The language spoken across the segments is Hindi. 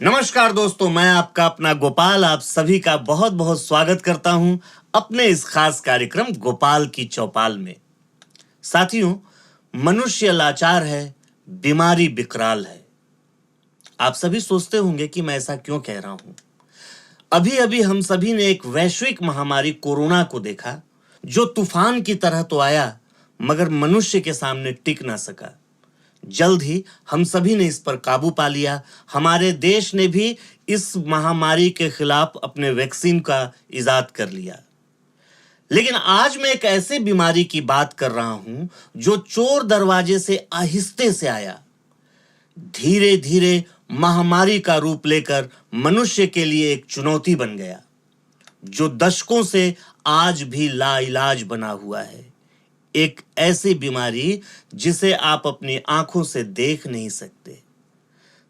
नमस्कार दोस्तों, मैं आपका अपना गोपाल आप सभी का बहुत बहुत स्वागत करता हूं अपने इस खास कार्यक्रम गोपाल की चौपाल में। साथियों, मनुष्य लाचार है, बीमारी विकराल है। आप सभी सोचते होंगे कि मैं ऐसा क्यों कह रहा हूं। अभी अभी हम सभी ने एक वैश्विक महामारी कोरोना को देखा, जो तूफान की तरह तो आया मगर मनुष्य के सामने टिक ना सका। जल्द ही हम सभी ने इस पर काबू पा लिया। हमारे देश ने भी इस महामारी के खिलाफ अपने वैक्सीन का इजाद कर लिया। लेकिन आज मैं एक ऐसे बीमारी की बात कर रहा हूं जो चोर दरवाजे से आहिस्ते से आया, धीरे धीरे महामारी का रूप लेकर मनुष्य के लिए एक चुनौती बन गया, जो दशकों से आज भी लाइलाज बना हुआ है। एक ऐसी बीमारी जिसे आप अपनी आंखों से देख नहीं सकते,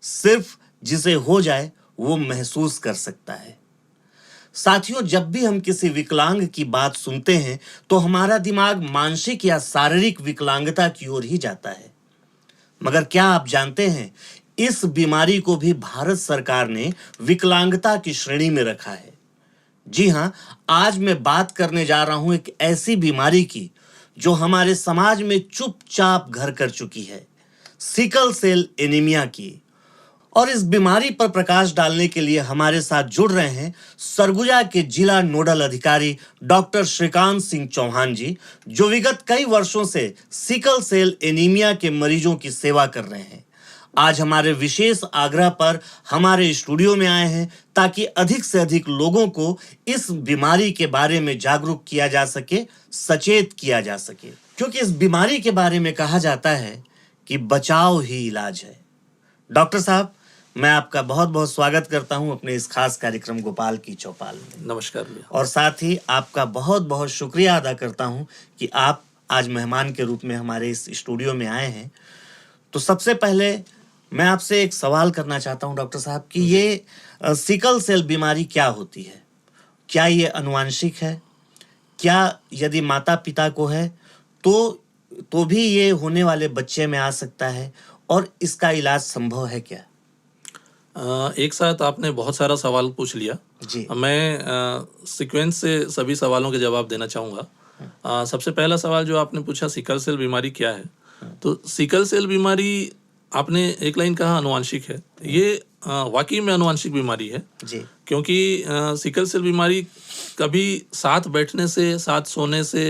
सिर्फ जिसे हो जाए वो महसूस कर सकता है। साथियों, जब भी हम किसी विकलांग की बात सुनते हैं तो हमारा दिमाग मानसिक या शारीरिक विकलांगता की ओर ही जाता है। मगर क्या आप जानते हैं, इस बीमारी को भी भारत सरकार ने विकलांगता की श्रेणी में रखा है। जी हां, आज मैं बात करने जा रहा हूं एक ऐसी बीमारी की जो हमारे समाज में चुपचाप घर कर चुकी है, सिकल सेल एनीमिया की। और इस बीमारी पर प्रकाश डालने के लिए हमारे साथ जुड़ रहे हैं सरगुजा के जिला नोडल अधिकारी डॉक्टर श्रीकांत सिंह चौहान जी, जो विगत कई वर्षों से सिकल सेल एनीमिया के मरीजों की सेवा कर रहे हैं। आज हमारे विशेष आग्रह पर हमारे स्टूडियो में आए हैं ताकि अधिक से अधिक लोगों को इस बीमारी के बारे में जागरूक किया जा सके, सचेत किया जा सके। क्योंकि इस बीमारी के बारे में कहा जाता है कि बचाव ही इलाज है। डॉक्टर साहब, मैं आपका बहुत बहुत स्वागत करता हूं अपने इस खास कार्यक्रम गोपाल की चौपाल में। नमस्कार भैया। और साथ ही आपका बहुत बहुत शुक्रिया अदा करता हूं कि आप आज मेहमान के रूप में हमारे इस स्टूडियो में आए हैं। तो सबसे पहले मैं आपसे एक सवाल करना चाहता हूं डॉक्टर साहब कि ये सिकल सेल बीमारी क्या होती है? क्या ये अनुवांशिक है? क्या यदि माता पिता को है तो भी ये होने वाले बच्चे में आ सकता है, और इसका इलाज संभव है क्या? एक साथ आपने बहुत सारा सवाल पूछ लिया जी। मैं सीक्वेंस से सभी सवालों के जवाब देना चाहूँगा। सबसे पहला सवाल जो आपने पूछा, सिकल सेल बीमारी क्या है? तो सिकल सेल बीमारी, आपने एक लाइन कहा अनुवांशिक है। ये वाकई में अनुवांशिक बीमारी है जी। क्योंकि सिकल सेल बीमारी कभी साथ बैठने से, साथ सोने से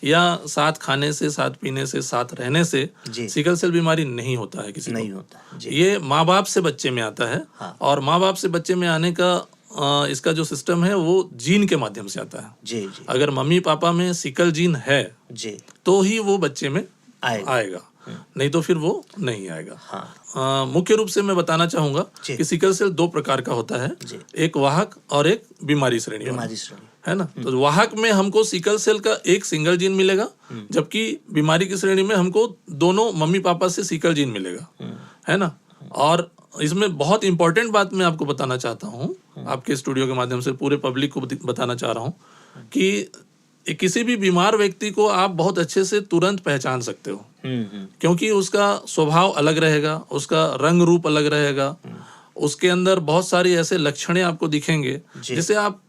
या साथ खाने से, साथ पीने से, साथ रहने से सिकल सेल बीमारी नहीं होता है किसी नहीं को। होता जी। ये माँ बाप से बच्चे में आता है। हाँ। और माँ बाप से बच्चे में आने का इसका जो सिस्टम है वो जीन के माध्यम से आता है। जी जी। अगर मम्मी पापा में सिकल जीन है जी तो ही वो बच्चे में आएगा। नहीं तो फिर वो नहीं आएगा। हाँ। मुख्य रूप से मैं बताना चाहूंगा कि सिकल सेल दो प्रकार का होता है, एक वाहक और एक बीमारी श्रेणी है ना। तो वाहक में हमको सिकल सेल का एक सिंगल जीन मिलेगा, जबकि बीमारी की श्रेणी में हमको दोनों मम्मी पापा से सिकल जीन मिलेगा, है ना। और इसमें बहुत इंपॉर्टेंट बात मैं आपको बताना चाहता हूँ, आपके स्टूडियो के माध्यम से पूरे पब्लिक को बताना चाह रहा हूँ कि किसी भी बीमार व्यक्ति को आप बहुत अच्छे से तुरंत पहचान सकते हो, क्योंकि उसका स्वभाव अलग रहेगा, उसका रंग रूप अलग रहेगा, उसके अंदर बहुत सारी ऐसे लक्षणें आपको दिखेंगे जिसे आप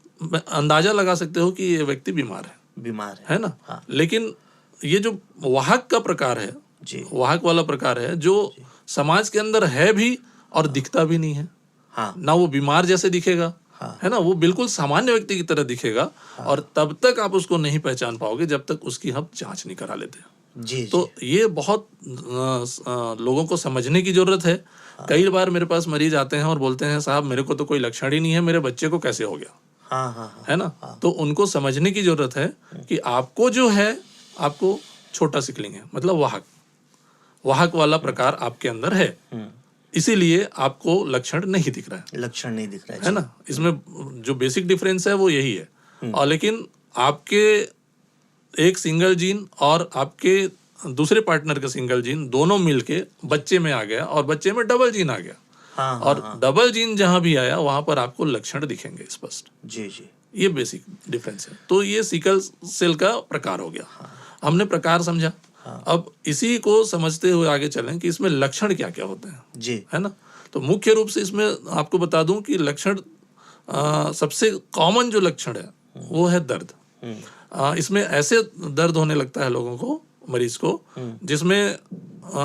अंदाजा लगा सकते हो कि ये व्यक्ति बीमार है ना। हाँ। लेकिन ये जो वाहक का प्रकार है, वाहक वाला प्रकार है, जो समाज के अंदर है भी और दिखता भी नहीं है। हाँ। ना वो बीमार जैसे दिखेगा, है ना, वो बिल्कुल सामान्य व्यक्ति की तरह दिखेगा। और तब तक आप उसको नहीं पहचान पाओगे जब तक उसकी हम जांच नहीं करा लेते। जी। तो ये बहुत लोगों को समझने की जरूरत है। कई बार मेरे पास मरीज आते हैं और बोलते हैं, साहब मेरे को तो कोई लक्षण ही नहीं है, मेरे बच्चे को कैसे हो गया? है ना। तो उनको समझने की जरूरत है कि आपको जो है, आपको छोटा सिकलिंग है, मतलब वाहक वाला प्रकार आपके अंदर है, इसीलिए आपको लक्षण नहीं दिख रहा है ना। इसमें जो बेसिक डिफरेंस है वो यही है। और लेकिन आपके एक सिंगल जीन और आपके दूसरे पार्टनर का सिंगल जीन दोनों मिलके बच्चे में आ गया और बच्चे में डबल जीन आ गया। और डबल जीन जहां भी आया वहां पर आपको लक्षण दिखेंगे स्पष्ट। जी जी। ये बेसिक डिफरेंस है। तो ये सिकल सेल का प्रकार हो गया। हमने प्रकार समझा। अब इसी को समझते हुए आगे चलें कि इसमें लक्षण क्या क्या होते हैं, जी, है ना। तो मुख्य रूप से इसमें आपको बता दूं कि लक्षण सबसे कॉमन जो लक्षण है वो है दर्द। इसमें ऐसे दर्द होने लगता है लोगों को, मरीज को, जिसमें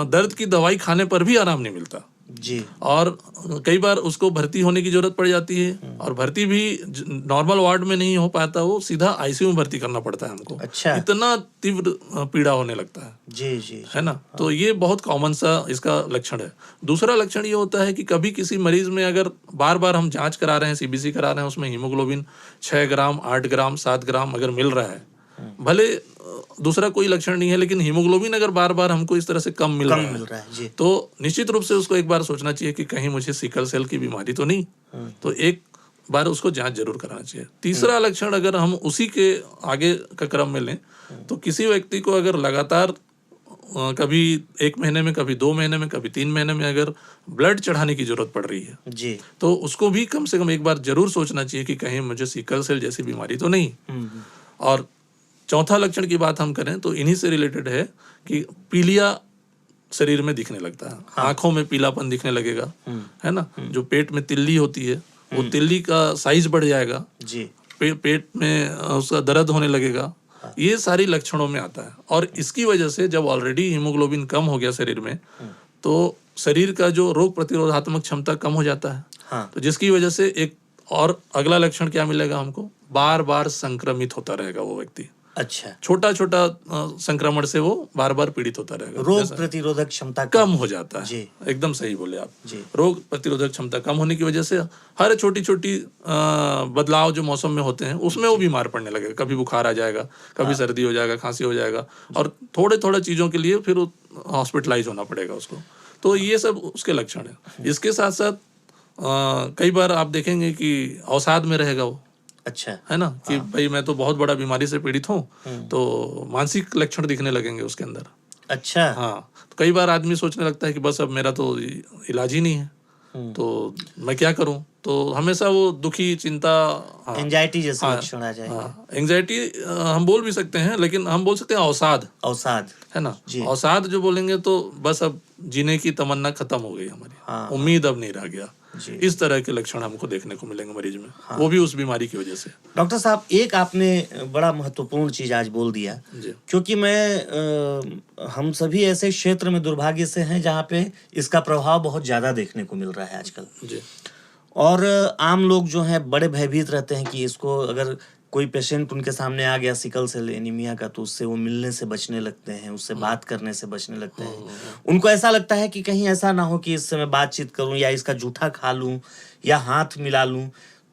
दर्द की दवाई खाने पर भी आराम नहीं मिलता जी। और कई बार उसको भर्ती होने की जरूरत पड़ जाती है, और भर्ती भी नॉर्मल वार्ड में नहीं हो पाता, वो सीधा आईसीयू में भर्ती करना पड़ता है हमको। अच्छा। इतना तीव्र पीड़ा होने लगता है। जी जी। है ना। तो ये बहुत कॉमन सा इसका लक्षण है। दूसरा लक्षण ये होता है कि कभी किसी मरीज में अगर बार बार हम जांच करा रहे हैं, सीबीसी करा रहे हैं, उसमें हीमोग्लोबिन 6 ग्राम 8 ग्राम 7 ग्राम अगर मिल रहा है, भले दूसरा कोई लक्षण नहीं है, लेकिन हीमोग्लोबिन अगर बार बार हमको इस तरह से कम मिल रहा है जी। तो निश्चित रूप से उसको एक बार सोचना चाहिए कि कहीं मुझे सिकल सेल की बीमारी तो नहीं। तो एक बार उसको जांच जरूर कराना चाहिए। तीसरा लक्षण अगर हम उसी के आगे का क्रम में लें, तो किसी व्यक्ति को अगर लगातार कभी 1 महीने में, कभी 2 महीने में, कभी 3 महीने में अगर ब्लड चढ़ाने की जरूरत पड़ रही है जी, तो उसको भी कम से कम एक बार जरूर सोचना चाहिए कि कहीं मुझे सिकल सेल जैसी बीमारी तो नहीं। और चौथा लक्षण की बात हम करें तो इन्हीं से रिलेटेड है कि पीलिया शरीर में दिखने लगता है। आंखों में पीलापन दिखने लगेगा, है ना। जो पेट में तिल्ली होती है वो तिल्ली का साइज बढ़ जाएगा जी। पेट में उसका दर्द होने लगेगा। ये सारी लक्षणों में आता है। और इसकी वजह से जब ऑलरेडी हीमोग्लोबिन कम हो गया शरीर में, तो शरीर का जो रोग प्रतिरोधात्मक क्षमता कम हो जाता है। हाँ। तो जिसकी वजह से एक और अगला लक्षण क्या मिलेगा हमको, बार बार संक्रमित होता रहेगा वो व्यक्ति। अच्छा। छोटा छोटा संक्रमण से वो बार बार पीड़ित होता रहेगा। रोग प्रतिरोधक क्षमता कम हो जाता है। जी। एकदम सही बोले आप जी। रोग प्रतिरोधक क्षमता कम होने की वजह से हर छोटी छोटी बदलाव जो मौसम में होते हैं उसमें वो बीमार पड़ने लगेगा। कभी बुखार आ जाएगा, कभी सर्दी हो जाएगा, खांसी हो जाएगा, और थोड़े थोड़े चीजों के लिए फिर हॉस्पिटलाइज होना पड़ेगा उसको। तो ये सब उसके लक्षण है। इसके साथ साथ कई बार आप देखेंगे कि अवसाद में रहेगा वो। अच्छा। है ना कि भाई मैं तो बहुत बड़ा बीमारी से पीड़ित हूँ, तो मानसिक लक्षण दिखने लगेंगे उसके अंदर। अच्छा। हाँ। तो कई बार आदमी सोचने लगता है कि बस अब मेरा तो इलाज ही नहीं है, तो मैं क्या करूं। तो हमेशा वो दुखी, चिंता, एंजाइटी जैसे लक्षण आ जाएंगे। एंजाइटी हम बोल भी सकते हैं, लेकिन हम बोल सकते हैं अवसाद। अवसाद, है ना। अवसाद जो बोलेंगे तो बस अब जीने की तमन्ना खत्म हो गई हमारी, उम्मीद अब नहीं रह गया। इस तरह के लक्षण हमको देखने को मिलेंगे मरीज में। वो भी उस बीमारी की वजह से। डॉक्टर साहब, एक आपने बड़ा महत्वपूर्ण चीज आज बोल दिया, क्योंकि हम सभी ऐसे क्षेत्र में दुर्भाग्य से हैं जहाँ पे इसका प्रभाव बहुत ज्यादा देखने को मिल रहा है आजकल जी। और आम लोग जो हैं बड़े भयभीत रहते हैं कि इसको अगर कोई पेशेंट उनके सामने आ गया सिकल सेल एनीमिया का, तो उससे वो मिलने से बचने लगते हैं, उससे बात करने से बचने लगते हैं। उनको ऐसा लगता है कि कहीं ऐसा ना हो कि इससे मैं बातचीत करूं या इसका जूठा खा लूं या हाथ मिला लूं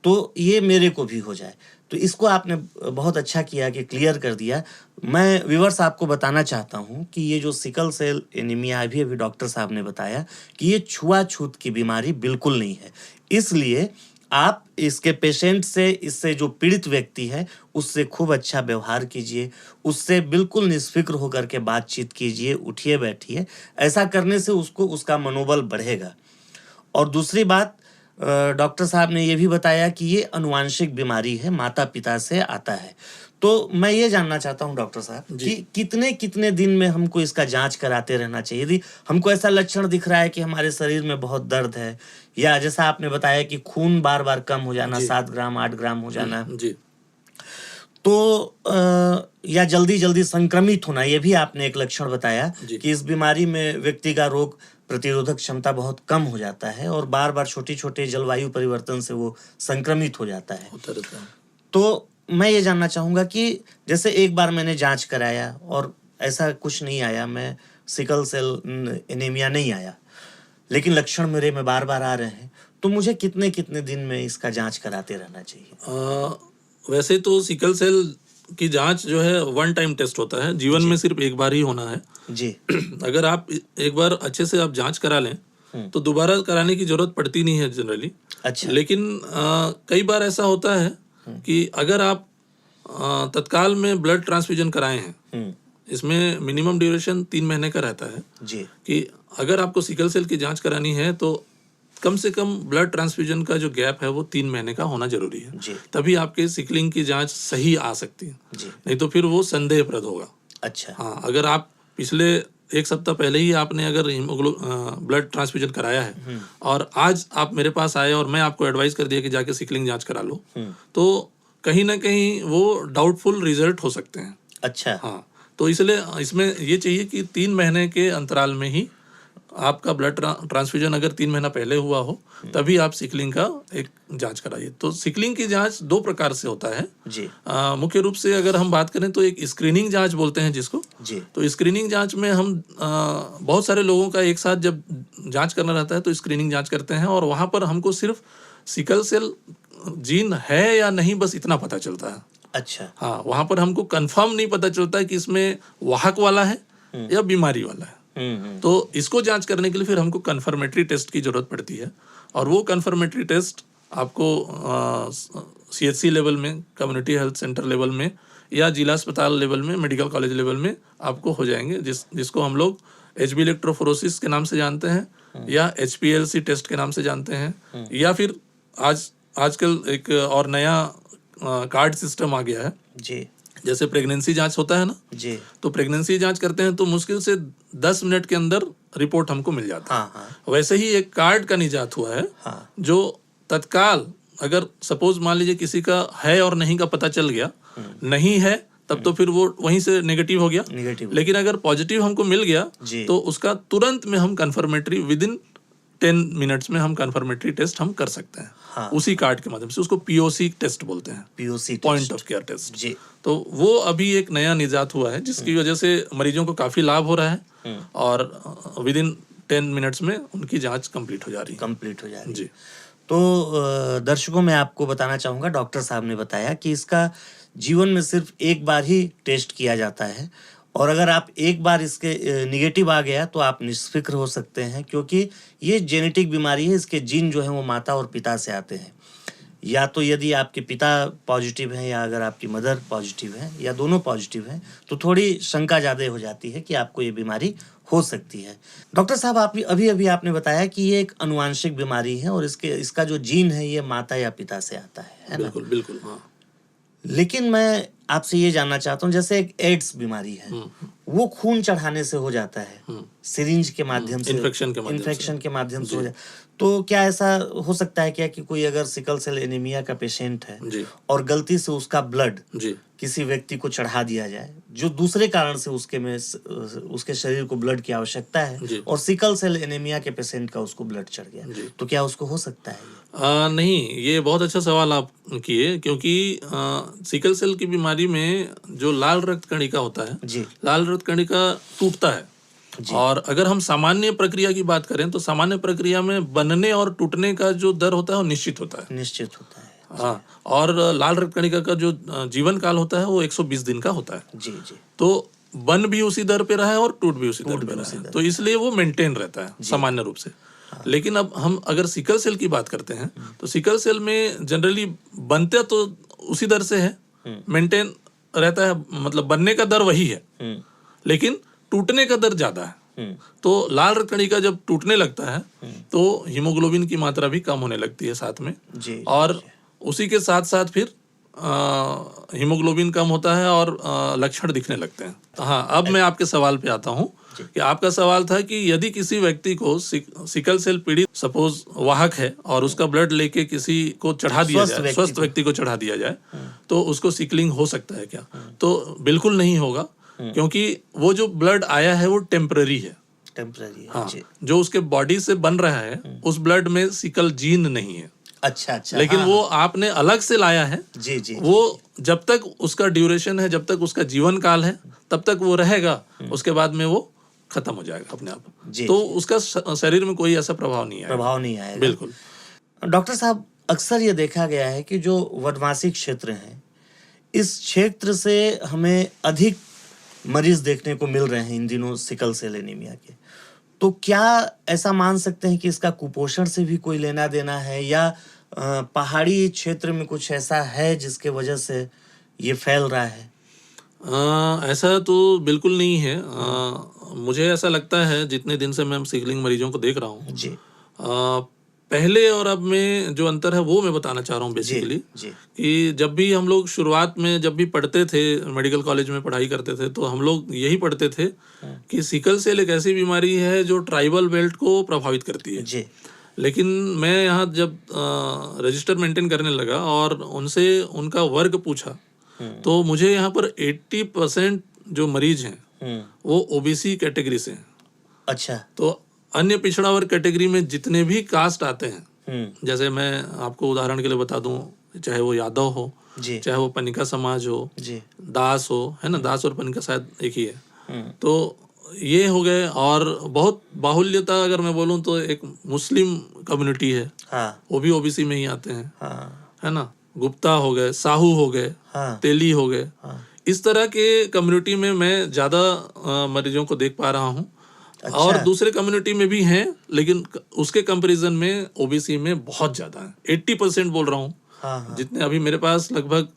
तो ये मेरे को भी हो जाए। तो इसको आपने बहुत अच्छा किया कि क्लियर कर दिया। मैं व्यूअर्स आपको बताना चाहता हूं कि ये जो सिकल सेल एनीमिया अभी डॉक्टर साहब ने बताया कि ये छुआछूत की बीमारी बिल्कुल नहीं है। इसलिए आप इसके पेशेंट से, इससे जो पीड़ित व्यक्ति है उससे खूब अच्छा व्यवहार कीजिए, उससे बिल्कुल निष्फिक्र होकर के बातचीत कीजिए, उठिए बैठिए। ऐसा करने से उसको उसका मनोबल बढ़ेगा। और दूसरी बात, डॉक्टर साहब ने ये भी बताया कि ये अनुवांशिक बीमारी है, माता पिता से आता है। तो मैं ये जानना चाहता हूँ डॉक्टर साहब कि कितने कितने दिन में हमको इसका जांच कराते रहना चाहिए? यदि हमको ऐसा लक्षण दिख रहा है कि हमारे शरीर में बहुत दर्द है, या जैसा आपने बताया कि खून बार बार कम हो जाना, 7 ग्राम 8 ग्राम हो जाना जी, तो या जल्दी जल्दी संक्रमित होना, ये भी आपने एक लक्षण बताया कि इस बीमारी में व्यक्ति का रोग प्रतिरोधक क्षमता बहुत कम हो जाता है और बार बार छोटे छोटे जलवायु परिवर्तन से वो संक्रमित हो जाता है। तो मैं ये जानना चाहूँगा कि जैसे एक बार मैंने जांच कराया और ऐसा कुछ नहीं आया, मैं सिकल सेल एनीमिया नहीं आया, लेकिन लक्षण मेरे में बार बार आ रहे हैं, तो मुझे कितने कितने दिन में इसका जांच कराते रहना चाहिए? वैसे तो सिकल सेल की जांच जो है वन टाइम टेस्ट होता है, जीवन में सिर्फ एक बार ही होना है जी। अगर आप एक बार अच्छे से आप जांच करा लें तो दोबारा कराने की जरूरत पड़ती नहीं है जनरली। अच्छा। लेकिन कई बार ऐसा होता है कि अगर आप तत्काल में ब्लड ट्रांसफ्यूजन कराए हैं, इसमें मिनिमम ड्यूरेशन 3 महीने का रहता है जी, कि अगर आपको सिकल सेल की जांच करानी है तो कम से कम ब्लड ट्रांसफ्यूजन का जो गैप है वो 3 महीने का होना जरूरी है जी। तभी आपके सिकलिंग की जांच सही आ सकती है जी। नहीं तो फिर वो संदेहप्रद होगा। अच्छा। हाँ, अगर आप पिछले एक सप्ताह पहले ही आपने अगर ब्लड ट्रांसफ्यूजन कराया है और आज आप मेरे पास आए और मैं आपको एडवाइस कर दिया कि जाके सिकलिंग जांच करा लो, तो कहीं ना कहीं वो डाउटफुल रिजल्ट हो सकते हैं। अच्छा। हाँ, तो इसलिए इसमें ये चाहिए कि 3 महीने के अंतराल में ही आपका ब्लड ट्रांसफ्यूजन अगर 3 महीना पहले हुआ हो तभी आप सिकलिंग का एक जांच कराइए। तो सिकलिंग की जांच 2 प्रकार से होता है जी। मुख्य रूप से अगर हम बात करें तो एक स्क्रीनिंग जांच बोलते हैं जिसको जी। तो स्क्रीनिंग जांच में हम बहुत सारे लोगों का एक साथ जब जांच करना रहता है तो स्क्रीनिंग जांच करते हैं और वहां पर हमको सिर्फ सिकल सेल जीन है या नहीं बस इतना पता चलता है। अच्छा। हाँ, वहां पर हमको कंफर्म नहीं पता चलता है कि इसमें वाहक वाला है या बीमारी वाला है। तो इसको जांच करने के लिए फिर हमको कन्फर्मेटरी टेस्ट की जरूरत पड़ती है और वो कन्फर्मेटरी टेस्ट आपको CHC लेवल में, कम्युनिटी हेल्थ सेंटर लेवल में या जिला अस्पताल लेवल में, मेडिकल कॉलेज लेवल में आपको हो जाएंगे, जिसको हम लोग HB इलेक्ट्रोफोरेसिस के नाम से जानते हैं या HPLC टेस्ट के नाम से जानते हैं या फिर आजकल एक और नया कार्ड सिस्टम आ गया है जी। जैसे प्रेगनेंसी जांच होता है ना जी। तो प्रेगनेंसी जांच करते हैं तो मुश्किल से 10 मिनट के अंदर रिपोर्ट हमको मिल जाता है। हाँ। वैसे ही एक कार्ड का निजात हुआ है जो तत्काल अगर सपोज मान लीजिए किसी का है और नहीं का पता चल गया, नहीं है तब तो फिर वो वहीं से नेगेटिव हो गया, लेकिन अगर पॉजिटिव हमको मिल गया तो उसका तुरंत में हम कन्फर्मेटरी विदिन 10 मिनट्स में हम कन्फर्मेटरी टेस्ट हम कर सकते हैं। हाँ। उसी कार्ड के माध्यम से, उसको POC टेस्ट बोलते हैं, POC point of care test जी। तो वो अभी एक नया निजात हुआ है जिसकी वजह से मरीजों को काफी लाभ हो रहा है और विदिन 10 मिनट्स में उनकी जांच कंप्लीट हो जा रही है जी। तो दर्शकों मैं आपको बताना चाहूंगा, डॉक्टर साहब ने बताया कि इसका जीवन में सिर्फ एक बार ही टेस्ट किया जाता है और अगर आप एक बार इसके निगेटिव आ गया तो आप निश्फिक्र हो सकते हैं, क्योंकि ये जेनेटिक बीमारी है। इसके जीन जो है वो माता और पिता से आते हैं। या तो यदि आपके पिता पॉजिटिव हैं या अगर आपकी मदर पॉजिटिव है या दोनों पॉजिटिव हैं तो थोड़ी शंका ज़्यादा हो जाती है कि आपको ये बीमारी हो सकती है। डॉक्टर साहब, आप अभी आपने बताया कि ये एक अनुवांशिक बीमारी है और इसका जो जीन है ये माता या पिता से आता है ना? बिल्कुल बिल्कुल। हाँ। लेकिन मैं आपसे ये जानना चाहता हूँ, जैसे एक एड्स बीमारी है, वो खून चढ़ाने से हो जाता है, सिरिंज के माध्यम से, इन्फेक्शन के माध्यम से हो जाता है। तो क्या ऐसा हो सकता है क्या कि कोई अगर सिकल सेल एनीमिया का पेशेंट है और गलती से उसका ब्लड किसी व्यक्ति को चढ़ा दिया जाए जो दूसरे कारण से उसके शरीर को ब्लड की आवश्यकता है और सिकल सेल एनीमिया के पेशेंट का उसको ब्लड चढ़ गया, तो क्या उसको हो सकता है? नहीं, ये बहुत अच्छा सवाल आप किए, क्योंकि सिकल सेल की बीमारी में जो लाल रक्त कणिका होता है, लाल रक्त कणिका टूटता है और अगर हम सामान्य प्रक्रिया की बात करें तो सामान्य प्रक्रिया में बनने और टूटने का जो दर होता है वो निश्चित होता है। हाँ, और लाल रक्त कणिका का जो जीवन काल होता है वो 120 दिन का होता है जी। तो बन भी उसी दर पे रहा है और टूट भी उसी दर पे रहा है, तो इसलिए वो मेंटेन रहता है सामान्य रूप से। लेकिन अब हम अगर सिकल सेल की बात करते हैं तो सिकल सेल में जनरली बनते तो उसी दर से है, मेंटेन रहता है, मतलब बनने का दर वही है लेकिन टूटने का दर ज्यादा है। तो लाल रक्त कणिका जब टूटने लगता है तो हीमोग्लोबिन की मात्रा भी कम होने लगती है साथ में और उसी के साथ साथ फिर हीमोग्लोबिन कम होता है और लक्षण दिखने लगते हैं। हाँ, अब मैं आपके सवाल पे आता हूँ कि आपका सवाल था कि यदि किसी व्यक्ति को सिकल सेल पीड़ित सपोज वाहक है और उसका ब्लड लेके किसी को चढ़ा दिया जाए, स्वस्थ व्यक्ति को चढ़ा दिया जाए, तो उसको सिकलिंग हो सकता है क्या? तो बिल्कुल नहीं होगा, क्योंकि वो जो ब्लड आया है वो टेम्पररी है। हाँ, जो उसके बॉडी से बन रहा है उस ब्लड में सिकल जीन नहीं है। अच्छा। लेकिन वो आपने अलग से लाया है जी। वो जब तक उसका ड्यूरेशन है, जब तक उसका जीवन काल है तब तक वो रहेगा, उसके बाद में वो खत्म हो जाएगा अपने आप। तो उसका शरीर में कोई ऐसा प्रभाव नहीं आएगा। बिल्कुल। डॉक्टर साहब, अक्सर ये देखा गया है कि जो वनवासी क्षेत्र हैं इस क्षेत्र से हमें अधिक मरीज देखने को मिल रहे हैं इन दिनों सिकल सेल एनीमिया के। तो क्या ऐसा मान सकते हैं कि इसका कुपोषण से भी कोई लेना देना है या पहाड़ी क्षेत्र में कुछ ऐसा है जिसके वजह से ये फैल रहा है? ऐसा तो बिल्कुल नहीं है। मुझे ऐसा लगता है, जितने दिन से मैं सिकलिंग मरीजों को देख रहा हूँ जी, पहले और अब में जो अंतर है वो मैं बताना चाह रहा हूँ बेसिकली, कि जब भी हम लोग शुरुआत में जब भी पढ़ते थे, मेडिकल कॉलेज में पढ़ाई करते थे, तो हम लोग यही पढ़ते थे कि सिकल सेल एक ऐसी बीमारी है जो ट्राइबल बेल्ट को प्रभावित करती है। लेकिन मैं यहाँ जब रजिस्टर मेंटेन करने लगा और उनसे उनका वर्ग पूछा, तो मुझे यहाँ पर 80% जो मरीज हैं वो ओबीसी कैटेगरी से हैं। अच्छा। तो अन्य पिछड़ा वर्ग कैटेगरी में जितने भी कास्ट आते हैं, जैसे मैं आपको उदाहरण के लिए बता दूं, चाहे वो यादव हो, चाहे वो पनिका समाज हो, दास हो, है ना, दास और पनिका शायद एक ही है, तो ये हो गए। और बहुत बाहुल्यता अगर मैं बोलूं तो एक मुस्लिम कम्युनिटी है, वो भी ओबीसी में ही आते हैं, है ना, गुप्ता हो गए, साहू हो गए, तेली हो गए, इस तरह के कम्युनिटी में मैं ज्यादा मरीजों को देख पा रहा हूँ। अच्छा। और दूसरे कम्युनिटी में भी हैं, लेकिन उसके कंपैरिजन में ओबीसी में बहुत ज्यादा है, 80% बोल रहा हूँ। जितने अभी मेरे पास लगभग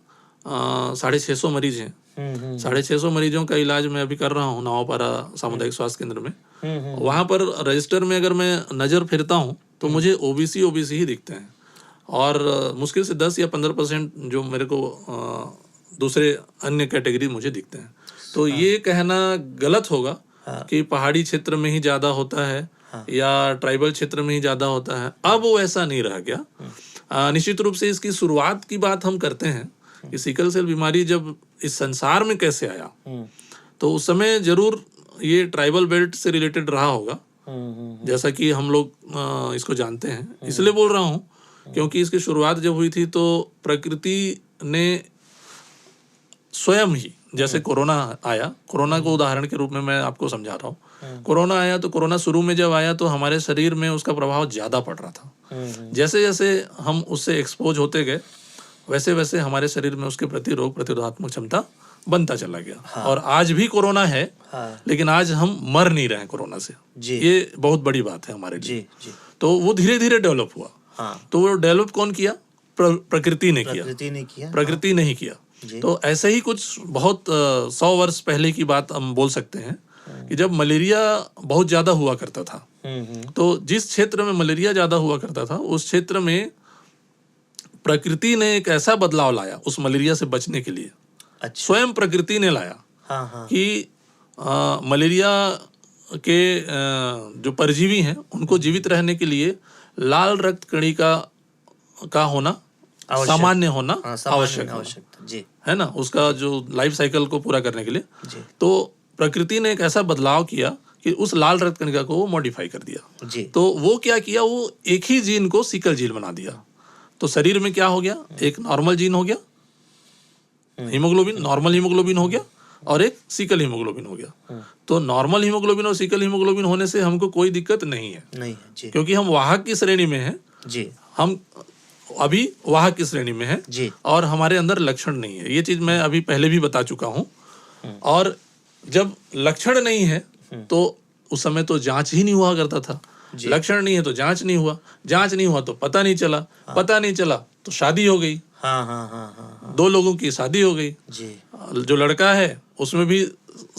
650 मरीज हैं, 650 मरीजों का इलाज मैं अभी कर रहा हूँ नवापारा सामुदायिक स्वास्थ्य केंद्र में। वहां पर रजिस्टर में अगर मैं नजर फिरता हूँ तो मुझे ओबीसी ही दिखते हैं, और मुश्किल से 10 या 15% जो मेरे को दूसरे अन्य कैटेगरी मुझे दिखते हैं। तो ये कहना गलत होगा कि पहाड़ी क्षेत्र में ही ज्यादा होता है या ट्राइबल क्षेत्र में ही ज्यादा होता है। अब वो ऐसा नहीं रह गया। निश्चित रूप से इसकी शुरुआत की बात हम करते हैं कि सिकल सेल बीमारी जब इस संसार में कैसे आया, तो उस समय जरूर ये ट्राइबल बेल्ट से रिलेटेड रहा होगा, जैसा कि हम लोग इसको जानते हैं। इसलिए बोल रहा हूँ क्योंकि इसकी शुरुआत जब हुई थी तो प्रकृति ने स्वयं ही, जैसे कोरोना आया, कोरोना को उदाहरण के रूप में मैं आपको समझा रहा हूँ। कोरोना आया तो कोरोना शुरू में जब आया तो हमारे शरीर में उसका प्रभाव ज्यादा पड़ रहा था। जैसे जैसे हम उससे एक्सपोज होते गए वैसे वैसे हमारे शरीर में उसके प्रति रोग प्रतिरोधात्मक क्षमता बनता चला गया। और आज भी कोरोना है, लेकिन आज हम मर नहीं रहे हैं कोरोना से, ये बहुत बड़ी बात है हमारे लिए। तो वो धीरे धीरे डेवलप हुआ। तो वो डेवलप कौन किया? प्रकृति ने किया, प्रकृति नहीं किया। तो ऐसे ही कुछ बहुत 100 वर्ष पहले की बात हम बोल सकते हैं कि जब मलेरिया बहुत ज्यादा हुआ करता था, तो जिस क्षेत्र में मलेरिया ज्यादा हुआ करता था उस क्षेत्र में प्रकृति ने एक ऐसा बदलाव लाया उस मलेरिया से बचने के लिए। अच्छा। स्वयं प्रकृति ने लाया कि मलेरिया के जो परजीवी हैं उनको जीवित रहने के लिए लाल रक्त कणिका का होना, सामान्य होना आवश्यक है ना, उसका जो लाइफ साइकिल को पूरा करने के लिए। तो प्रकृति ने एक ऐसा बदलाव किया कि उस लाल रक्त कणिका को वो मॉडिफाई कर दिया। तो वो क्या किया, वो एक ही जीन को सिकल जीन बना दिया। तो शरीर में क्या हो गया, एक नॉर्मल जीन हो गया, हीमोग्लोबिन, नॉर्मल हीमोग्लोबिन हो गया, और एक सिकल हीमोग्लोबिन हो गया। तो नॉर्मल हीमोग्लोबिन और सिकल हीमोग्लोबिन होने से हमको कोई दिक्कत नहीं है, क्योंकि हम वाहक की श्रेणी में हैं। हम अभी वाहक की श्रेणी में है और हमारे अंदर लक्षण नहीं है। ये चीज मैं अभी पहले भी बता चुका हूँ। और जब लक्षण नहीं है तो उस समय तो जांच ही नहीं हुआ करता था। लक्षण नहीं है तो जांच नहीं हुआ, जांच नहीं हुआ तो पता नहीं चला, पता नहीं चला तो शादी हो गई। 2 लोगों की शादी हो गई। जो लड़का है उसमें भी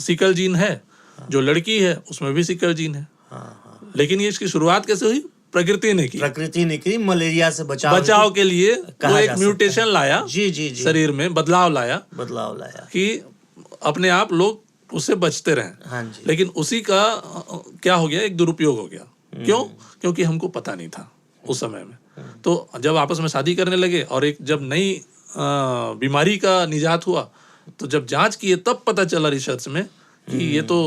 सिकल जीन है, जो लड़की है उसमें भी सिकल जीन है। लेकिन ये इसकी शुरुआत कैसे हुई? प्रकृति ने की मलेरिया से बचाव के लिए वो एक म्यूटेशन लाया, शरीर में बदलाव लाया कि अपने आप लोग उससे बचते रहें। लेकिन उसी का क्या हो गया, एक दुरुपयोग हो गया। क्यों? क्योंकि हमको पता नहीं था उस समय में। तो जब आपस में शादी करने लगे और एक जब नई बीमारी का निजात हुआ, तो जब जांच किए तब पता चला रिसर्च में कि ये तो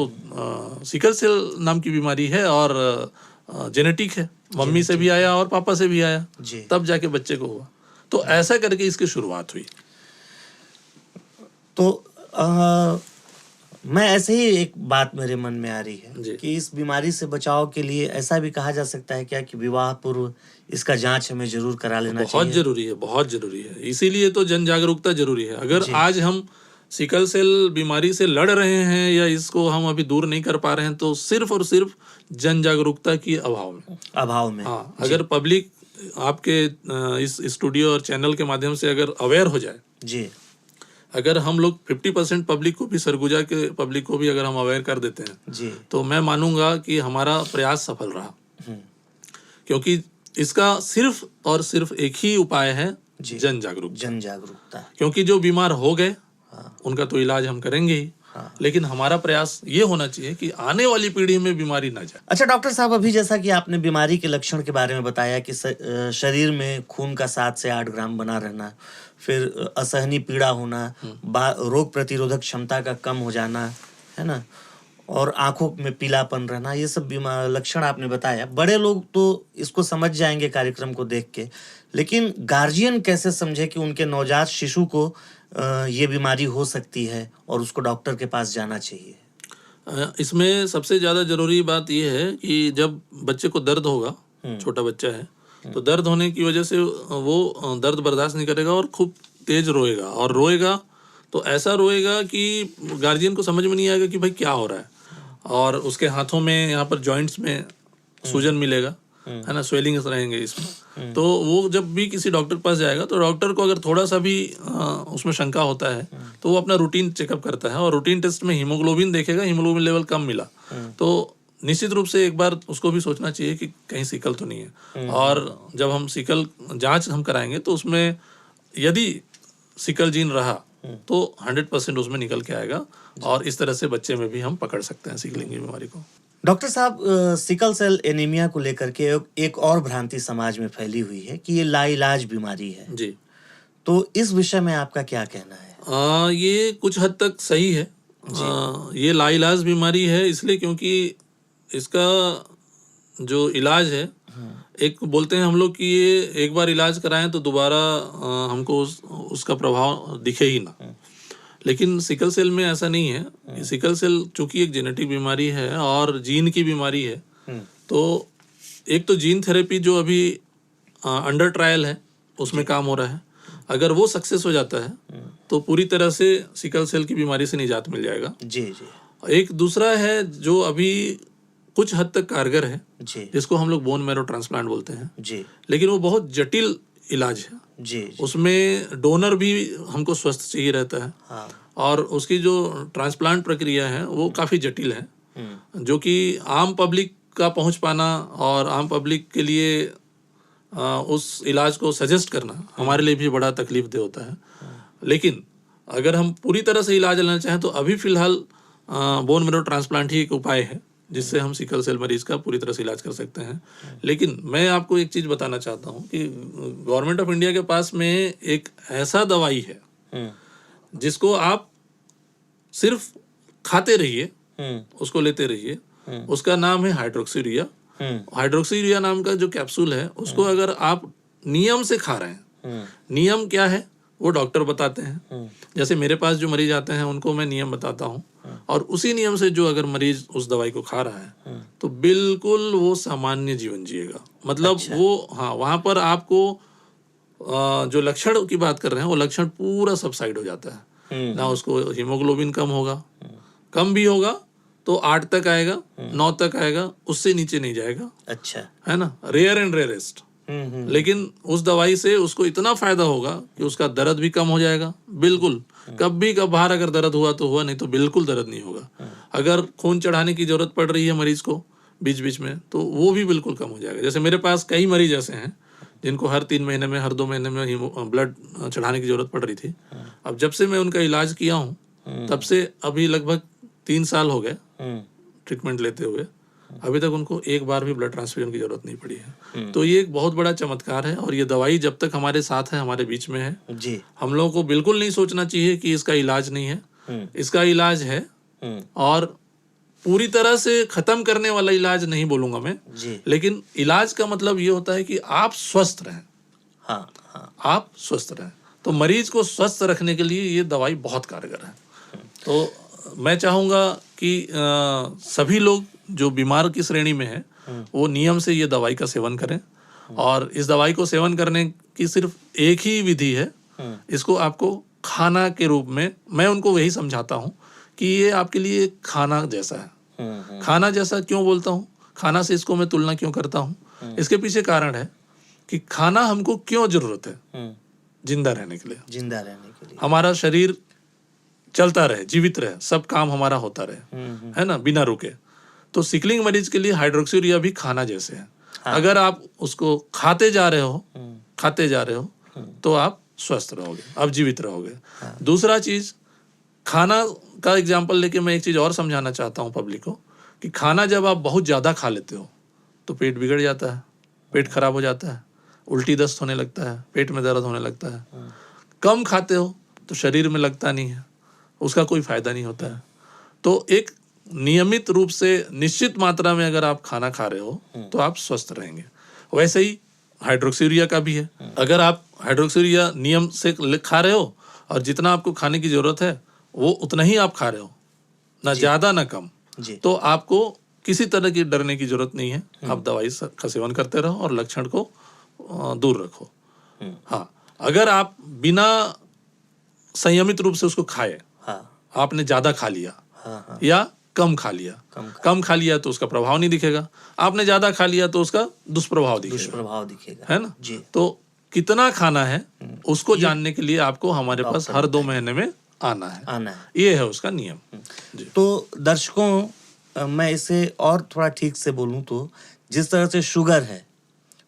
सिकल सेल नाम की बीमारी है और जेनेटिक है, मम्मी से भी आया और पापा से भी आया, तब जाके बच्चे को हुआ। तो ऐसा करके इसकी शुरुआत हुई। तो मैं ऐसे ही एक बात मेरे मन में आ रही है कि इस बीमारी से बचाव के लिए ऐसा भी कहा जा सकता है क्या कि विवाह पूर्व इसका जांच हमें जरूर करा लेना चाहिए? बहुत जरूरी है, बहुत जरूरी है। इसीलिए तो जन जागरूकता जरूरी है। अगर आज हम सिकल सेल बीमारी से लड़ रहे हैं या इसको हम अभी दूर नहीं कर पा रहे हैं तो सिर्फ और सिर्फ जन जागरूकता की अभाव में। हाँ, अगर पब्लिक आपके इस स्टूडियो और चैनल के माध्यम से अगर अवेयर हो जाए, अगर हम लोग 50% पब्लिक को भी, सरगुजा के पब्लिक को भी अगर हम अवेयर कर देते हैं तो मैं मानूंगा कि हमारा प्रयास सफल रहा। क्योंकि इसका सिर्फ और सिर्फ एक ही उपाय है, जन जागरूकता। क्योंकि जो बीमार हो गए उनका तो इलाज हम करेंगे ही, लेकिन हमारा प्रयास ये होना चाहिए कि आने वाली पीढ़ी में बीमारी ना जाए। अच्छा डॉक्टर साहब, अभी जैसा कि आपने बीमारी के लक्षण के बारे में बताया कि शरीर में खून का 7 से 8 ग्राम बना रहना, फिर असहनीय पीड़ा होना, रोग प्रतिरोधक क्षमता का कम हो जाना, है ना, और आंखों में पीलापन रहना, ये सब लक्षण आपने बताया। बड़े लोग तो इसको समझ जाएंगे कार्यक्रम को देख के, लेकिन गार्जियन कैसे समझे कि उनके नवजात शिशु को ये बीमारी हो सकती है और उसको डॉक्टर के पास जाना चाहिए? इसमें सबसे ज़्यादा जरूरी बात यह है कि जब बच्चे को दर्द होगा, छोटा बच्चा है, तो दर्द होने की वजह से वो दर्द बर्दाश्त नहीं करेगा और खूब तेज रोएगा, और रोएगा तो ऐसा रोएगा कि गार्जियन को समझ में नहीं आएगा कि भाई क्या हो रहा है, और उसके हाथों में यहाँ पर जॉइंट्स में सूजन मिलेगा, है ना, स्वेलिंग्स रहेंगे इसमें। तो वो जब भी किसी डॉक्टर के पास जाएगा तो डॉक्टर को अगर थोड़ा सा भी उसमें शंका होता है तो वो अपना रूटीन चेकअप करता है, और रूटीन टेस्ट में हीमोग्लोबिन देखेगा, हीमोग्लोबिन लेवल कम मिला तो निश्चित रूप से एक बार उसको भी सोचना चाहिए कि कहीं सिकल तो नहीं है। और जब हम सिकल जांच हम कराएंगे तो उसमें यदि सिकल जीन रहा तो 100% उसमें निकल के आएगा, और इस तरह से बच्चे में भी हम पकड़ सकते हैं सिकलिंग की बीमारी को। डॉक्टर साहब, सिकल सेल एनीमिया को लेकर के एक और भ्रांति समाज में फैली हुई है कि ये लाइलाज बीमारी है जी। तो इस विषय में आपका क्या कहना है? ये कुछ हद तक सही है। ये लाइलाज बीमारी है इसलिए क्योंकि इसका जो इलाज है, एक बोलते हैं हम लोग कि ये एक बार इलाज कराएं तो दोबारा हमको उसका प्रभाव दिखे ही ना, लेकिन सिकल सेल में ऐसा नहीं है। सिकल सेल चूंकि एक जेनेटिक बीमारी है और जीन की बीमारी है, तो एक तो जीन थेरेपी जो अभी अंडर ट्रायल है उसमें काम हो रहा है, अगर वो सक्सेस हो जाता है तो पूरी तरह से सिकल सेल की बीमारी से निजात मिल जाएगा। जी। एक दूसरा है जो अभी कुछ हद तक कारगर है, जिसको हम लोग बोन मैरो ट्रांसप्लांट बोलते हैं जी, लेकिन वो बहुत जटिल इलाज है जी। उसमें डोनर भी हमको स्वस्थ चाहिए रहता है। हाँ। और उसकी जो ट्रांसप्लांट प्रक्रिया है वो काफ़ी जटिल है, जो कि आम पब्लिक का पहुंच पाना और आम पब्लिक के लिए उस इलाज को सजेस्ट करना हमारे लिए भी बड़ा तकलीफ दे होता है। लेकिन अगर हम पूरी तरह से इलाज लेना चाहें तो अभी फ़िलहाल बोन मैरो ट्रांसप्लांट ही एक उपाय है जिससे हम सिकल सेल मरीज का पूरी तरह से इलाज कर सकते हैं। लेकिन मैं आपको एक चीज़ बताना चाहता हूँ कि गवर्नमेंट ऑफ इंडिया के पास में एक ऐसा दवाई है जिसको आप सिर्फ खाते रहिए, उसको लेते रहिए, उसका नाम है हाइड्रोक्सीरिया। हाइड्रोक्सीरिया नाम का जो कैप्सूल है उसको अगर आप नियम से खा रहे हैं, नियम क्या है वो डॉक्टर बताते हैं। जैसे मेरे पास जो मरीज आते हैं उनको मैं नियम बताता हूँ, और उसी नियम से जो अगर मरीज उस दवाई को खा रहा है तो बिल्कुल वो सामान्य जीवन जिएगा। मतलब अच्छा। वो हाँ, वहाँ पर आपको जो लक्षण की बात कर रहे हैं वो लक्षण पूरा सबसाइड हो जाता है। ना उसको हीमोग्लोबिन कम होगा, कम भी होगा तो 8 तक आएगा, 9 तक आएगा, उससे नीचे नहीं जाएगा। अच्छा, है ना, रेयर एंड रेयरेस्ट। लेकिन उस दवाई से उसको इतना फायदा होगा कि उसका दर्द भी कम हो जाएगा। बिल्कुल कभी कभार अगर दर्द हुआ तो हुआ, नहीं तो बिल्कुल दर्द नहीं होगा। अगर खून चढ़ाने की जरूरत पड़ रही है मरीज को बीच बीच में तो वो भी बिल्कुल कम हो जाएगा। जैसे मेरे पास कई मरीज ऐसे हैं जिनको हर 3 महीने में, हर 2 महीने में ब्लड चढ़ाने की जरूरत पड़ रही थी। अब जब से मैं उनका इलाज किया हूँ तब से अभी लगभग 3 साल हो गए ट्रीटमेंट लेते हुए, अभी तक उनको एक बार भी ब्लड ट्रांसफ्यूजन की जरूरत नहीं पड़ी है। तो ये एक बहुत बड़ा चमत्कार है, और ये दवाई जब तक हमारे साथ है, हमारे बीच में है जी, हम लोगों को बिल्कुल नहीं सोचना चाहिए कि इसका इलाज नहीं है। इसका इलाज है, और पूरी तरह से खत्म करने वाला इलाज नहीं बोलूंगा मैं जी। लेकिन इलाज का मतलब ये होता है कि आप स्वस्थ रहें। हाँ, हाँ। आप स्वस्थ रहें, तो मरीज को स्वस्थ रखने के लिए ये दवाई बहुत कारगर है। तो मैं चाहूँगा कि सभी लोग जो बीमार की श्रेणी में है वो नियम से ये दवाई का सेवन करें, और इस दवाई को सेवन करने की सिर्फ एक ही विधि है। इसको आपको खाना के रूप में, मैं उनको वही समझाता हूँ कि ये आपके लिए खाना जैसा है। खाना जैसा क्यों बोलता हूँ, खाना से इसको मैं तुलना क्यों करता हूँ, इसके पीछे कारण है कि खाना हमको क्यों जरूरत है जिंदा रहने के लिए। हमारा शरीर चलता रहे, जीवित रहे, सब काम हमारा होता रहे, है ना, बिना रुके। तो सिकलिंग मरीज के लिए हाइड्रोक्सीरिया भी खाना जैसे है। अगर आप उसको खाते जा रहे हो तो आप स्वस्थ रहोगे, आप जीवित रहोगे। दूसरा चीज, खाना का एग्जाम्पल लेके मैं एक चीज और समझाना चाहता हूँ पब्लिक को कि खाना जब आप बहुत ज्यादा खा लेते हो तो पेट बिगड़ जाता है, पेट खराब हो जाता है, उल्टी दस्त होने लगता है, पेट में दर्द होने लगता है। कम खाते हो तो शरीर में लगता नहीं है, उसका कोई फायदा नहीं होता है। तो एक नियमित रूप से निश्चित मात्रा में अगर आप खाना खा रहे हो तो आप स्वस्थ रहेंगे। वैसे ही हाइड्रोक्सीरिया का भी है। अगर आप हाइड्रोक्सीरिया नियम से खा रहे हो और जितना आपको खाने की जरूरत है वो उतना ही आप खा रहे हो, ना ज्यादा ना कम, तो आपको किसी तरह की डरने की जरूरत नहीं है। आप दवाई का सेवन करते रहो और लक्षण को दूर रखो। हाँ, अगर आप बिना संयमित रूप से उसको खाए, आपने ज्यादा खा लिया या कम खा लिया तो उसका प्रभाव नहीं दिखेगा, आपने ज्यादा खा लिया तो उसका दुष्प्रभाव दिखेगा, है ना। तो कितना खाना है उसको जानने के लिए आपको हमारे पास हर 2 महीने में आना है। ये है उसका नियम। तो दर्शकों, मैं इसे और थोड़ा ठीक से बोलूं तो जिस तरह से शुगर है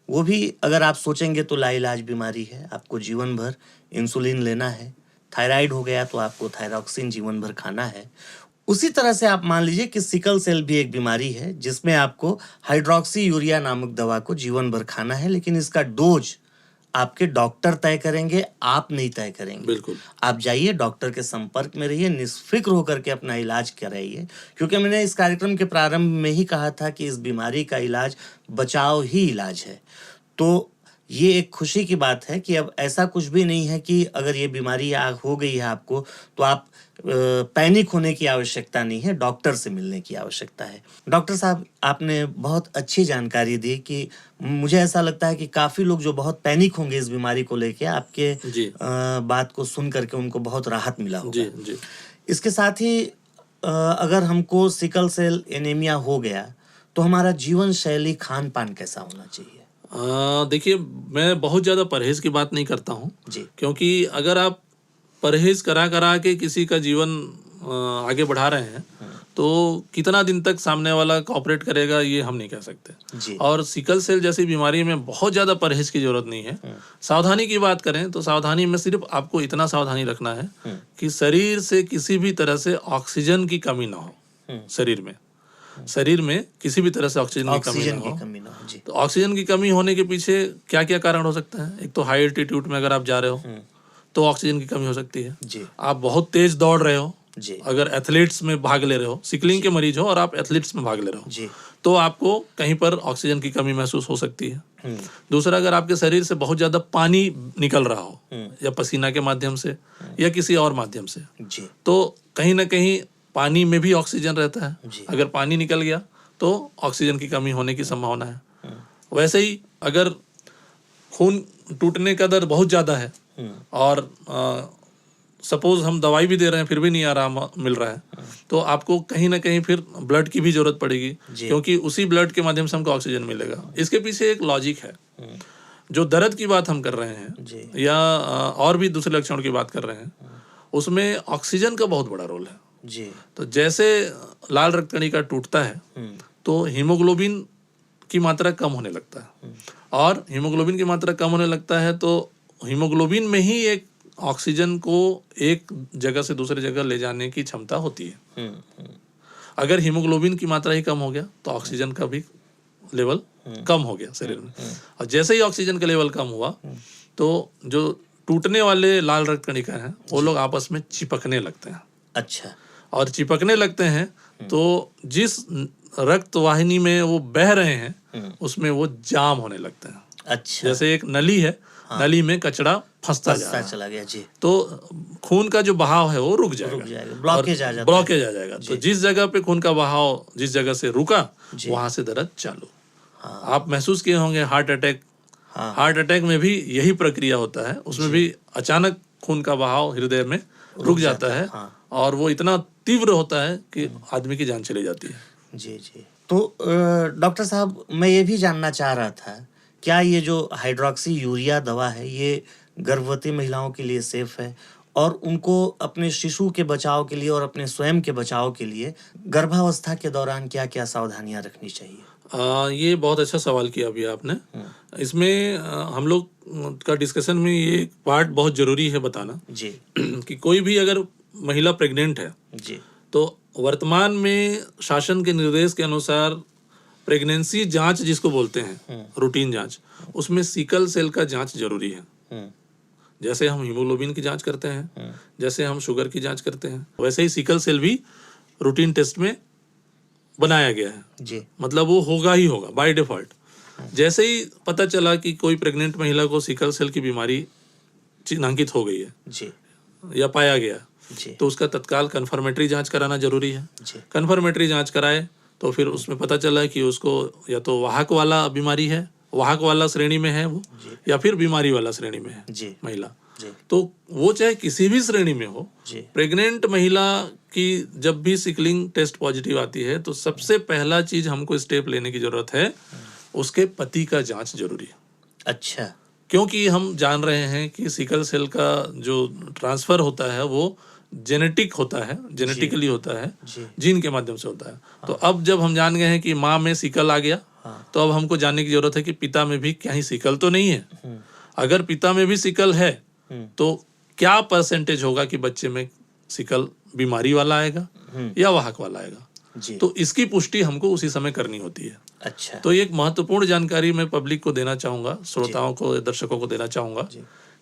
वो भी अगर आप सोचेंगे तो लाइलाज बीमारी है, आपको जीवन भर इंसुलिन लेना है। थायराइड हो गया तो आपको थायरॉक्सिन जीवन भर खाना है। उसी तरह से आप मान लीजिए कि सिकल सेल भी एक बीमारी है जिसमें आपको हाइड्रोक्सी यूरिया नामक दवा को जीवन भर खाना है, लेकिन इसका डोज आपके डॉक्टर तय करेंगे, आप नहीं तय करेंगे। बिल्कुल। आप जाइए, डॉक्टर के संपर्क में रहिए, निष्फिक्र होकर के अपना इलाज कराइए, क्योंकि मैंने इस कार्यक्रम के प्रारंभ में ही कहा था कि इस बीमारी का इलाज बचाव ही इलाज है। तो ये एक खुशी की बात है कि अब ऐसा कुछ भी नहीं है कि अगर ये बीमारी हो गई है आपको तो आप पैनिक होने की आवश्यकता नहीं है, डॉक्टर से मिलने की आवश्यकता है। डॉक्टर साहब, आपने बहुत अच्छी जानकारी दी कि मुझे ऐसा लगता है कि काफ़ी लोग जो बहुत पैनिक होंगे इस बीमारी को लेके, आपके बात को सुन करके उनको बहुत राहत मिला होगा। जी। इसके साथ ही अगर हमको सिकल सेल एनीमिया हो गया तो हमारा जीवन शैली, खान पान कैसा होना चाहिए? देखिए, मैं बहुत ज़्यादा परहेज की बात नहीं करता हूँ, क्योंकि अगर आप परहेज करा के किसी का जीवन आगे बढ़ा रहे हैं तो कितना दिन तक सामने वाला कोऑपरेट करेगा ये हम नहीं कह सकते। और सिकल सेल जैसी बीमारी में बहुत ज़्यादा परहेज की जरूरत नहीं है। सावधानी की बात करें तो सावधानी में सिर्फ आपको इतना सावधानी रखना है कि शरीर से किसी भी तरह से ऑक्सीजन की कमी ना हो। शरीर में किसी भी तरह से ऑक्सीजन की कमी ना हो। तो ऑक्सीजन की कमी होने के पीछे क्या क्या कारण हो सकता है? एक तो हाई एल्टीट्यूड में अगर आप जा रहे हो तो ऑक्सीजन की कमी हो सकती है। आप बहुत तेज दौड़ रहे हो, अगर एथलीट्स में भाग ले रहे हो, सिकलिंग के मरीज हो और आप एथलीट्स में भाग ले रहे हो, तो आपको कहीं पर ऑक्सीजन की कमी महसूस हो सकती है। दूसरा, अगर आपके शरीर से बहुत ज्यादा पानी निकल रहा हो या पसीना के माध्यम से या किसी और माध्यम से, तो कहीं ना कहीं पानी में भी ऑक्सीजन रहता है। अगर पानी निकल गया तो ऑक्सीजन की कमी होने की संभावना है। वैसे ही अगर खून टूटने का दर बहुत ज्यादा है और सपोज हम दवाई भी दे रहे हैं फिर भी नहीं आराम मिल रहा है, तो आपको कहीं ना कहीं फिर ब्लड की भी जरूरत पड़ेगी, क्योंकि उसी ब्लड के माध्यम से हमको ऑक्सीजन मिलेगा। इसके पीछे एक लॉजिक है। जो दर्द की बात हम कर रहे हैं या और भी दूसरे लक्षणों की बात कर रहे हैं, उसमें ऑक्सीजन का बहुत बड़ा रोल है। तो जैसे लाल रक्त कणिका टूटता है तो हीमोग्लोबिन की मात्रा कम होने लगता है, और हीमोग्लोबिन की मात्रा कम होने लगता है तो हीमोग्लोबिन में ही एक ऑक्सीजन को एक जगह से दूसरे जगह ले जाने की क्षमता होती है। अगर हीमोग्लोबिन की मात्रा ही कम हो गया तो ऑक्सीजन का भी लेवल कम हो गया शरीर में, और जैसे ही ऑक्सीजन का लेवल कम हुआ तो जो टूटने वाले लाल रक्त कणिका हैं वो लोग आपस में चिपकने लगते हैं। अच्छा। और चिपकने लगते हैं तो जिस रक्त वाहिनी में वो बह रहे हैं उसमें वो जाम होने लगते हैं। अच्छा। जैसे एक नली है, नली में कचरा फंसता चला गया तो खून का जो बहाव है वो रुक जाएगा, ब्लॉकेज आ जाएगा। तो जिस जगह पे खून का बहाव जिस जगह से रुका वहां से दर्द चालू। आप महसूस किए होंगे हार्ट अटैक में भी यही प्रक्रिया होता है। उसमें भी अचानक खून का बहाव हृदय में रुक जाता है और वो इतना तीव्र होता है कि आदमी की जान चली जाती है। जी। तो डॉक्टर साहब, मैं ये भी जानना चाह रहा था, क्या ये जो हाइड्रोक्सी यूरिया दवा है ये गर्भवती महिलाओं के लिए सेफ है, और उनको अपने शिशु के बचाव के लिए और अपने स्वयं के बचाव के लिए गर्भावस्था के दौरान क्या क्या सावधानियां रखनी चाहिए? ये बहुत अच्छा सवाल किया अभी आपने। इसमें हम लोग का डिस्कशन में ये पार्ट बहुत जरूरी है बताना जी कि कोई भी अगर महिला प्रेग्नेंट है जी तो वर्तमान में शासन के निर्देश के अनुसार प्रेगनेंसी जांच जिसको बोलते हैं रूटीन जांच, उसमें सिकल सेल का जांच जरूरी है। जैसे हम हीमोग्लोबिन की जांच करते हैं, जैसे हम शुगर की जांच करते हैं, वैसे ही सिकल सेल भी रूटीन टेस्ट में बनाया गया है जी। मतलब वो होगा ही होगा बाय डिफॉल्ट। जैसे ही पता चला कि कोई प्रेग्नेंट महिला को सिकल सेल की बीमारी चिन्हांकित हो गई है जी या पाया गया जी तो उसका तत्काल कन्फर्मेटरी जांच कराना जरूरी है। जी कन्फर्मेटरी जांच कराए तो फिर उसमें पता चला कि उसको या तो वाहक वाला बीमारी है, वाहक वाला श्रेणी में है वो, या फिर बीमारी वाला श्रेणी में है जी महिला। जी तो वो चाहे किसी भी श्रेणी में हो, जी प्रेग्नेंट महिला की जब भी सिकलिंग टेस्ट पॉजिटिव आती है तो सबसे पहला चीज हमको स्टेप लेने की जरूरत है, उसके पति का जांच जरूरी है। अच्छा। क्योंकि हम जान रहे हैं कि सिकल सेल का जो ट्रांसफर होता है वो जेनेटिक होता है, जेनेटिकली होता है, जीन के माध्यम से होता है। तो अब जब हम जान गए हैं कि माँ में सिकल आ गया, तो अब हमको जानने की जरूरत है कि पिता में भी कहीं सिकल तो नहीं है। अगर पिता में भी सिकल है तो क्या परसेंटेज होगा कि बच्चे में सिकल बीमारी वाला आएगा या वाहक वाला आएगा। जी। तो इसकी पुष्टि हमको उसी समय करनी होती है। अच्छा। तो ये एक महत्वपूर्ण जानकारी मैं पब्लिक को देना चाहूँगा, श्रोताओं को, दर्शकों को देना चाहूँगा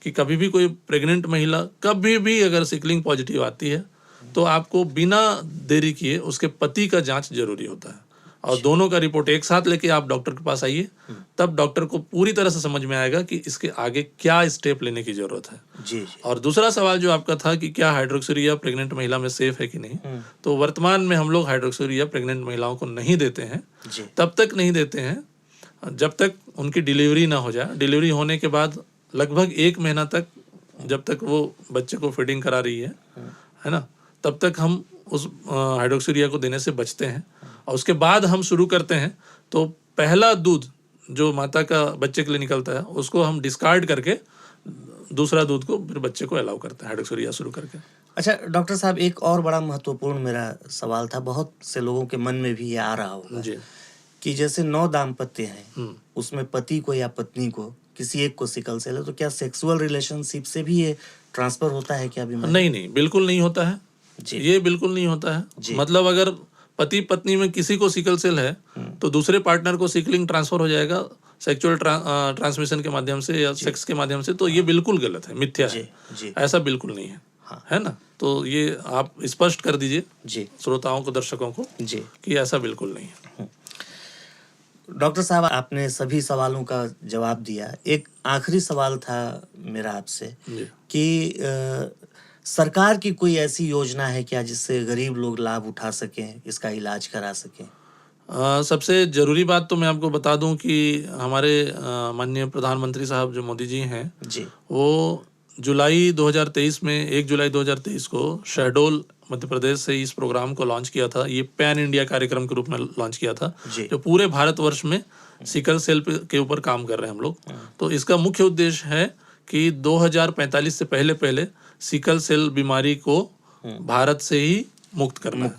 कि कभी भी कोई प्रेग्नेंट महिला कभी भी अगर सिकलिंग पॉजिटिव आती है तो आपको बिना देरी किए उसके पति का जांच जरूरी होता है, और दोनों का रिपोर्ट एक साथ लेके आप डॉक्टर के पास आइए, तब डॉक्टर को पूरी तरह से समझ में आएगा कि इसके आगे क्या स्टेप लेने की जरूरत है। जी। और दूसरा सवाल जो आपका था कि क्या हाइड्रोक्सीरिया प्रेग्नेंट महिला में सेफ है कि नहीं, तो वर्तमान में हम लोग हाइड्रोक्सीरिया प्रेग्नेंट महिलाओं को नहीं देते हैं। तब तक नहीं देते हैं जब तक उनकी डिलीवरी ना हो जाए। डिलीवरी होने के बाद लगभग 1 महीना तक, जब तक वो बच्चे को फीडिंग करा रही है ना, तब तक हम उस हाइड्रोक्सीरिया को देने से बचते हैं। और उसके बाद हम शुरू करते हैं तो पहला दूध जो माता का बच्चे के लिए निकलता है उसको हम डिस्कार्ड करके दूसरा दूध को फिर बच्चे को अलाउ करते हैं हाइड्रोक्सीरिया शुरू करके। अच्छा डॉक्टर साहब, एक और बड़ा महत्वपूर्ण मेरा सवाल था, बहुत से लोगों के मन में भी ये आ रहा होगा कि जैसे 9 दाम्पत्य हैं, उसमें पति को या पत्नी को किसी एक को सिकल सेल है, तो क्या सेक्सुअल रिलेशनशिप से भी ये ट्रांसफर होता है क्या बीमारी? नहीं, बिल्कुल नहीं होता है जी। ये बिल्कुल नहीं होता है। मतलब अगर पति पत्नी में किसी को सिकल सेल है तो दूसरे पार्टनर को सिकलिंग ट्रांसफर हो जाएगा सेक्सुअल ट्रांसमिशन के माध्यम से या सेक्स के माध्यम से, तो ये बिल्कुल गलत है, मिथ्या है। ऐसा बिल्कुल नहीं है। है ना, तो ये आप स्पष्ट कर दीजिए जी श्रोताओं को, दर्शकों को जी कि ऐसा बिल्कुल नहीं है। डॉक्टर साहब, आपने सभी सवालों का जवाब दिया। एक आखिरी सवाल था मेरा आपसे कि सरकार की कोई ऐसी योजना है क्या जिससे गरीब लोग लाभ उठा सकें, इसका इलाज करा सकें? सबसे ज़रूरी बात तो मैं आपको बता दूं कि हमारे माननीय प्रधानमंत्री साहब जो मोदी जी हैं जी, वो जुलाई 2023 में 1 जुलाई 2023 को शहडोल मध्य प्रदेश से इस प्रोग्राम को लॉन्च किया था। ये पैन इंडिया कार्यक्रम के रूप में लॉन्च किया था जो पूरे भारतवर्ष में सिकल सेल के ऊपर काम कर रहे हैं हम लोग। तो इसका मुख्य उद्देश्य है कि 2045 से पहले सिकल सेल बीमारी को भारत से ही मुक्त करना।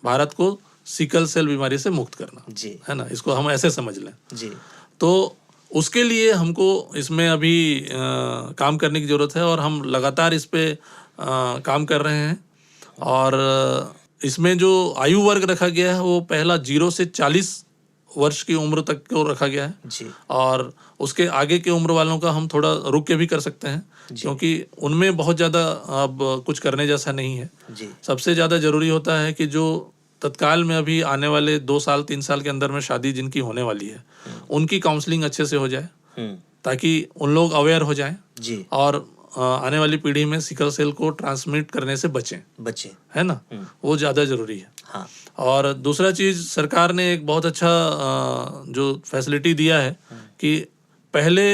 भारत को सिकल सेल बीमारी से मुक्त करना जी, है ना, इसको हम ऐसे समझ लें जी। तो उसके लिए हमको इसमें अभी काम करने की ज़रूरत है और हम लगातार इस पे काम कर रहे हैं। और इसमें जो आयु वर्ग रखा गया है वो पहला 0 से 40 वर्ष की उम्र तक को रखा गया है जी। और उसके आगे के उम्र वालों का हम थोड़ा रुक के भी कर सकते हैं क्योंकि उनमें बहुत ज़्यादा अब कुछ करने जैसा नहीं है जी। सबसे ज़्यादा ज़रूरी होता है कि जो तत्काल में अभी आने वाले 2 साल 3 साल के अंदर में शादी जिनकी होने वाली है उनकी काउंसलिंग अच्छे से हो जाए ताकि उन लोग अवेयर हो जाएं जी। और आने वाली पीढ़ी में सिकल सेल को ट्रांसमिट करने से बचें, है ना, वो ज़्यादा ज़रूरी है। हाँ। और दूसरा चीज़, सरकार ने एक बहुत अच्छा जो फैसिलिटी दिया है कि पहले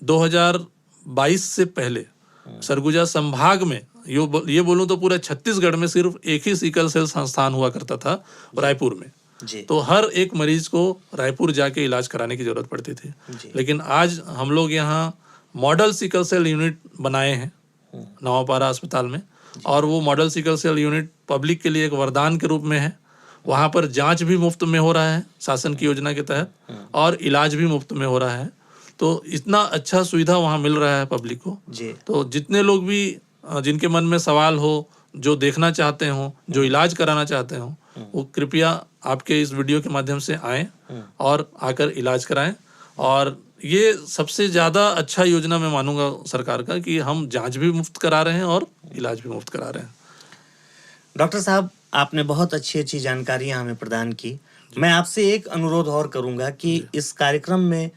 2022 से पहले सरगुजा संभाग में ये बोलूं तो पूरे छत्तीसगढ़ में सिर्फ एक ही सिकल सेल संस्थान हुआ करता था, रायपुर में जी। तो हर एक मरीज को रायपुर जाके इलाज कराने की जरूरत पड़ती थी। लेकिन आज हम लोग यहाँ मॉडल सिकल सेल यूनिट बनाए हैं नवापारा अस्पताल में, और वो model sickle cell unit public के लिए एक वरदान के रूप में है। वहाँ पर जांच भी मुफ्त में हो रहा है शासन की योजना के तहत और इलाज भी मुफ्त में हो रहा है। तो इतना अच्छा सुविधा वहाँ मिल रहा है पब्लिक को जी। तो जितने लोग भी जिनके मन में सवाल हो, जो देखना चाहते हो, जो इलाज कराना चाहते हो, वो कृपया आपके इस वीडियो के माध्यम से आएं और आकर इलाज कराएं। और ये सबसे ज़्यादा अच्छा योजना मैं मानूंगा सरकार का कि हम जांच भी मुफ्त करा रहे हैं और इलाज भी मुफ्त करा रहे हैं। डॉक्टर साहब, आपने बहुत अच्छी अच्छी जानकारियां हमें प्रदान की। मैं आपसे एक अनुरोध और करूंगा कि इस कार्यक्रम में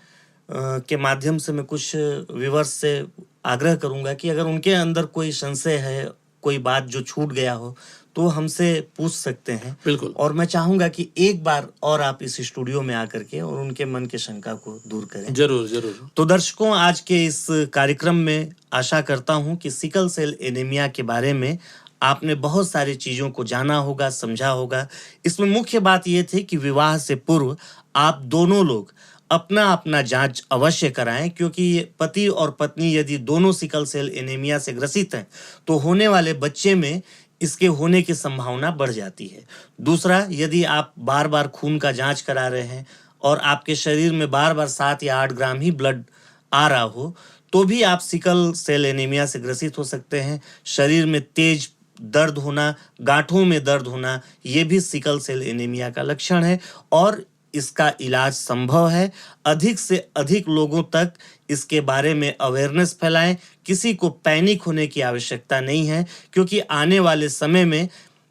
के माध्यम से मैं कुछ व्यूअर्स से आग्रह करूंगा कि अगर उनके अंदर कोई संशय है, कोई बात जो छूट गया हो, तो हमसे पूछ सकते हैं। बिल्कुल। और मैं चाहूंगा कि एक बार और आप इस स्टूडियो में आकर के और उनके मन के शंका को दूर करें। जरूर जरूर। तो दर्शकों, आज के इस कार्यक्रम में आशा करता हूं कि सिकल सेल एनीमिया के बारे में आपने बहुत सारी चीज़ों को जाना होगा, समझा होगा। इसमें मुख्य बात यह थी कि विवाह से पूर्व आप दोनों लोग अपना अपना जांच अवश्य कराएं, क्योंकि पति और पत्नी यदि दोनों सिकल सेल एनीमिया से ग्रसित हैं तो होने वाले बच्चे में इसके होने की संभावना बढ़ जाती है। दूसरा, यदि आप बार बार खून का जांच करा रहे हैं और आपके शरीर में बार बार 7 या 8 ग्राम ही ब्लड आ रहा हो, तो भी आप सिकल सेल एनीमिया से ग्रसित हो सकते हैं। शरीर में तेज दर्द होना, गांठों में दर्द होना, ये भी सिकल सेल एनीमिया का लक्षण है और इसका इलाज संभव है। अधिक से अधिक लोगों तक इसके बारे में अवेयरनेस फैलाएं। किसी को पैनिक होने की आवश्यकता नहीं है, क्योंकि आने वाले समय में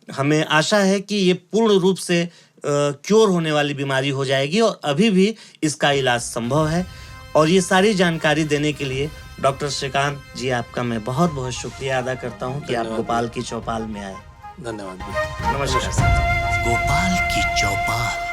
हमें आशा है कि ये पूर्ण रूप से क्योर होने वाली बीमारी हो जाएगी और अभी भी इसका इलाज संभव है। और ये सारी जानकारी देने के लिए डॉक्टर श्रीकांत जी, आपका मैं बहुत बहुत शुक्रिया अदा करता हूँ कि आप गोपाल की चौपाल में आए। धन्यवाद। नमस्कार। गोपाल की चौपाल।